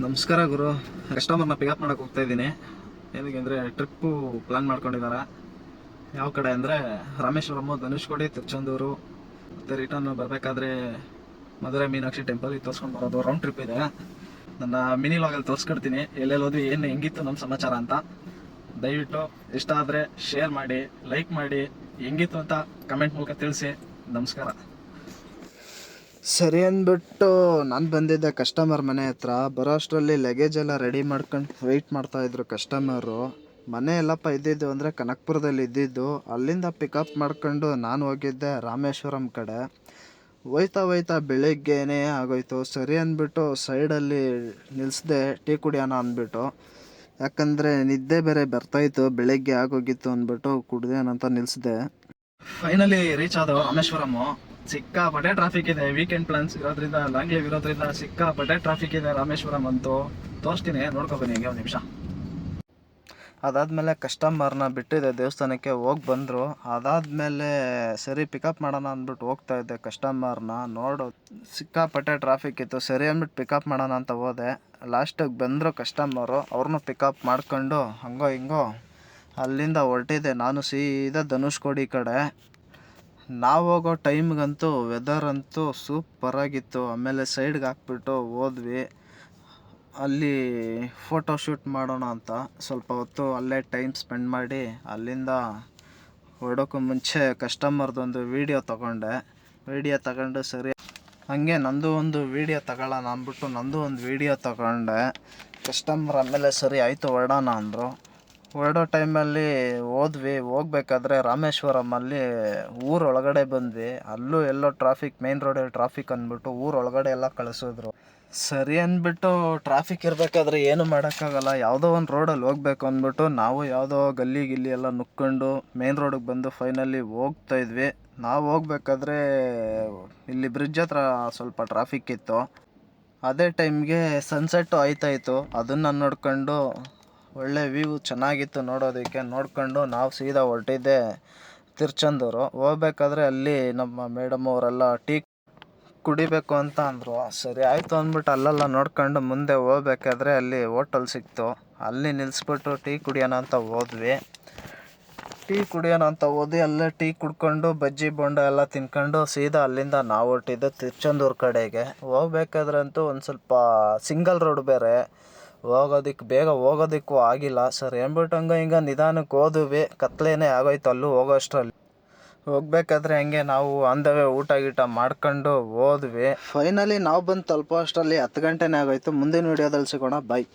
ನಮಸ್ಕಾರ ಗುರು. ಕಸ್ಟಮರ್ನ ಪಿಕಪ್ ಮಾಡಕ್ಕೆ ಹೋಗ್ತಾ ಇದ್ದೀನಿ. ಏನಕ್ಕೆ ಅಂದರೆ ಟ್ರಿಪ್ಪು ಪ್ಲ್ಯಾನ್ ಮಾಡ್ಕೊಂಡಿದ್ದಾರೆ. ಯಾವ ಕಡೆ ಅಂದರೆ ರಾಮೇಶ್ವರಮ್ಮು, ಧನುಷ್ಕೋಡಿ, ತಿರುಚೆಂದೂರು ಮತ್ತು ರಿಟರ್ನ್ ಬರಬೇಕಾದ್ರೆ ಮಧುರೆ ಮೀನಾಕ್ಷಿ ಟೆಂಪಲ್ ತೋರಿಸ್ಕೊಂಡು ಬರೋದು. ರೌಂಡ್ ಟ್ರಿಪ್ ಇದೆ. ನನ್ನ ಮಿನಿ ಲಾಗಲ್ಲಿ ತೋರಿಸ್ಕೊಡ್ತೀನಿ ಎಲ್ಲೆಲ್ಲಿ ಹೋದ್ವಿ, ಏನು ಹೆಂಗಿತ್ತು ನಮ್ಮ ಸಮಾಚಾರ ಅಂತ. ದಯವಿಟ್ಟು ಇಷ್ಟ ಆದರೆ ಶೇರ್ ಮಾಡಿ, ಲೈಕ್ ಮಾಡಿ, ಹೆಂಗಿತ್ತು ಅಂತ ಕಮೆಂಟ್ ಮೂಲಕ ತಿಳಿಸಿ. ನಮಸ್ಕಾರ. ಸರಿ ಅಂದ್ಬಿಟ್ಟು ನಾನು ಬಂದಿದ್ದೆ ಕಸ್ಟಮರ್ ಮನೆ ಹತ್ರ. ಬರೋ ಅಷ್ಟರಲ್ಲಿ ಲಗೇಜ್ ಎಲ್ಲ ರೆಡಿ ಮಾಡ್ಕೊಂಡು ವೆಯ್ಟ್ ಮಾಡ್ತಾಯಿದ್ರು ಕಸ್ಟಮರು. ಮನೆ ಎಲ್ಲಪ್ಪ ಇದ್ದಿದ್ದು ಅಂದರೆ ಕನಕಪುರದಲ್ಲಿ ಇದ್ದಿದ್ದು. ಅಲ್ಲಿಂದ ಪಿಕಪ್ ಮಾಡ್ಕೊಂಡು ನಾನು ಹೋಗಿದ್ದೆ ರಾಮೇಶ್ವರಂ ಕಡೆ. ಹೋಯ್ತಾ ಬೆಳಿಗ್ಗೆನೇ ಆಗೋಯ್ತು. ಸರಿ ಅಂದ್ಬಿಟ್ಟು ಸೈಡಲ್ಲಿ ನಿಲ್ಲಿಸ್ದೆ ಟೀ ಕುಡಿಯೋಣ ಅಂದ್ಬಿಟ್ಟು. ಯಾಕಂದರೆ ನಿದ್ದೆ ಬೇರೆ ಬರ್ತಾಯಿತ್ತು, ಬೆಳಗ್ಗೆ ಆಗೋಗಿತ್ತು ಅಂದ್ಬಿಟ್ಟು ಕುಡ್ದೇನಂತ ನಿಲ್ಲಿಸ್ದೆ. ಫೈನಲಿ ರೀಚ್ ಆದವು ರಾಮೇಶ್ವರಮ್ಮು. ಸಿಕ್ಕಾಪಟ್ಟೆ ಟ್ರಾಫಿಕ್ ಇದೆ. ವೀಕೆಂಡ್ ಪ್ಲಾನ್ಸ್ ಇರೋದ್ರಿಂದ, ಲಾಂಗ್ ಲೀವ್ ಇರೋದ್ರಿಂದ ಸಿಕ್ಕಾಪಟ್ಟೆ ಟ್ರಾಫಿಕ್ ಇದೆ ರಾಮೇಶ್ವರಂ ಅಂತೂ. ತೋರಿಸ್ತೀನಿ, ನೋಡ್ಕೊಬನ್ನಿ ಹಿಂಗೆ ಒಂದು ನಿಮಿಷ. ಅದಾದಮೇಲೆ ಕಸ್ಟಮರ್ನ ಬಿಟ್ಟಿದ್ದೆ, ದೇವಸ್ಥಾನಕ್ಕೆ ಹೋಗಿ ಬಂದರು. ಅದಾದಮೇಲೆ ಸರಿ ಪಿಕಪ್ ಮಾಡೋಣ ಅಂದ್ಬಿಟ್ಟು ಹೋಗ್ತಾ ಇದ್ದೆ ಕಸ್ಟಮರ್ನ. ಸಿಕ್ಕಾಪಟ್ಟೆ ಟ್ರಾಫಿಕ್ ಇತ್ತು. ಸರಿ ಅಂದ್ಬಿಟ್ಟು ಪಿಕಪ್ ಮಾಡೋಣ ಅಂತ ಹೋದೆ. ಲಾಸ್ಟಿಗೆ ಬಂದರು ಕಸ್ಟಮರು. ಅವ್ರನ್ನೂ ಪಿಕಪ್ ಮಾಡ್ಕೊಂಡು ಹಂಗೋ ಹಿಂಗೋ ಅಲ್ಲಿಂದ ಹೊರಟಿದ್ದೆ ನಾನು ಸೀದಾ ಧನುಷ್ಕೋಡಿ ಕಡೆ. ನಾವು ಹೋಗೋ ಟೈಮ್ಗಂತೂ ವೆದರ್ ಅಂತೂ ಸೂಪರಾಗಿತ್ತು. ಆಮೇಲೆ ಸೈಡ್ಗೆ ಹಾಕ್ಬಿಟ್ಟು ಹೋದ್ವಿ. ಅಲ್ಲಿ ಫೋಟೋ ಶೂಟ್ ಮಾಡೋಣ ಅಂತ ಸ್ವಲ್ಪ ಹೊತ್ತು ಅಲ್ಲೇ ಟೈಮ್ ಸ್ಪೆಂಡ್ ಮಾಡಿ ಅಲ್ಲಿಂದ ಹೊರಡೋಕ್ಕೂ ಮುಂಚೆ ಕಸ್ಟಮರ್ದೊಂದು ವೀಡಿಯೋ ತಗೊಂಡು ಸರಿ ಹಾಗೆ ನಂದು ಒಂದು ವೀಡಿಯೋ ತಗೊಳ್ಳೋಣ ಅಂದ್ಬಿಟ್ಟು ನಂದು ಒಂದು ವೀಡಿಯೋ ತಗೊಂಡೆ. ಕಸ್ಟಮರ್ ಆಮೇಲೆ ಸರಿ ಆಯಿತು ಹೊರಡೋಣ ಅಂದರು. ಹೊರಡೋ ಟೈಮಲ್ಲಿ ಹೋಗ್ಬೇಕಾದ್ರೆ ರಾಮೇಶ್ವರಮಲ್ಲಿ ಊರೊಳಗಡೆ ಬಂದ್ವಿ. ಅಲ್ಲೂ ಎಲ್ಲೋ ಟ್ರಾಫಿಕ್, ಮೇನ್ ರೋಡಲ್ಲಿ ಟ್ರಾಫಿಕ್ ಅಂದ್ಬಿಟ್ಟು ಊರೊಳಗಡೆ ಎಲ್ಲ ಕಳಿಸಿದ್ರು. ಸರಿ ಅಂದ್ಬಿಟ್ಟು ಟ್ರಾಫಿಕ್ ಇರಬೇಕಾದ್ರೆ ಏನು ಮಾಡೋಕ್ಕಾಗಲ್ಲ, ಯಾವುದೋ ಒಂದು ರೋಡಲ್ಲಿ ಹೋಗ್ಬೇಕು ಅಂದ್ಬಿಟ್ಟು ನಾವು ಯಾವುದೋ ಗಲ್ಲಿ ಎಲ್ಲ ನುಕ್ಕೊಂಡು ಮೇನ್ ರೋಡಿಗೆ ಬಂದು ಫೈನಲಿ ಹೋಗ್ತಾಯಿದ್ವಿ. ನಾವು ಹೋಗ್ಬೇಕಾದ್ರೆ ಇಲ್ಲಿ ಬ್ರಿಡ್ಜ್ ಹತ್ರ ಸ್ವಲ್ಪ ಟ್ರಾಫಿಕ್ ಇತ್ತು. ಅದೇ ಟೈಮ್ಗೆ ಸನ್ಸೆಟ್ಟು ಆಯ್ತಾಯಿತ್ತು. ಅದನ್ನು ನೋಡ್ಕೊಂಡು ಒಳ್ಳೆ ವ್ಯೂ ಚೆನ್ನಾಗಿತ್ತು ನೋಡೋದಕ್ಕೆ. ನೋಡ್ಕೊಂಡು ನಾವು ಸೀದಾ ಹೊರಟಿದ್ದೆ ತಿರುಚೆಂದೂರು. ಹೋಗ್ಬೇಕಾದ್ರೆ ಅಲ್ಲಿ ನಮ್ಮ ಮೇಡಮ್ ಅವರೆಲ್ಲ ಟೀ ಕುಡಿಬೇಕು ಅಂತ ಅಂದರು. ಸರಿ ಆಯಿತು ಅಂದ್ಬಿಟ್ಟು ಅಲ್ಲೆಲ್ಲ ನೋಡ್ಕೊಂಡು ಮುಂದೆ ಹೋಗ್ಬೇಕಾದ್ರೆ ಅಲ್ಲಿ ಹೋಟೆಲ್ ಸಿಕ್ತು. ಅಲ್ಲಿ ನಿಲ್ಲಿಸ್ಬಿಟ್ಟು ಟೀ ಕುಡಿಯೋಣ ಅಂತ ಹೋದ್ವಿ. ಅಲ್ಲೇ ಟೀ ಕುಡ್ಕೊಂಡು ಬಜ್ಜಿ ಬೋಂಡ ಎಲ್ಲ ತಿನ್ಕೊಂಡು ಸೀದಾ ಅಲ್ಲಿಂದ ನಾವು ಹೊರಟಿದ್ದು ತಿರುಚೆಂದೂರು ಕಡೆಗೆ. ಹೋಗ್ಬೇಕಾದ್ರಂತೂ ಒಂದು ಸ್ವಲ್ಪ ಸಿಂಗಲ್ ರೋಡ್ ಬೇರೆ, ಬೇಗ ಹೋಗೋದಕ್ಕೂ ಆಗಿಲ್ಲ. ಸರಿ ಅಂದ್ಬಿಟ್ಟು ಹಿಂಗೆ ನಿಧಾನಕ್ಕೆ ಹೋದ್ವಿ. ಕತ್ಲೇನೇ ಆಗೋಯ್ತು ಅಲ್ಲೂ ಹೋಗೋಷ್ಟರಲ್ಲಿ. ಹೋಗ್ಬೇಕಾದ್ರೆ ಹಂಗೆ ನಾವು ಆನ್ ದ ವೇ ಊಟ ಮಾಡ್ಕೊಂಡು ಹೋದ್ವಿ. ಫೈನಲಿ ನಾವು ಬಂದು ತಲುಪೋ ಅಷ್ಟರಲ್ಲಿ 10 ಗಂಟೆನೇ ಆಗೋಯ್ತು. ಮುಂದಿನ ವೀಡಿಯೋದಲ್ಲಿ ಸಿಗೋಣ. ಬಾಯ್.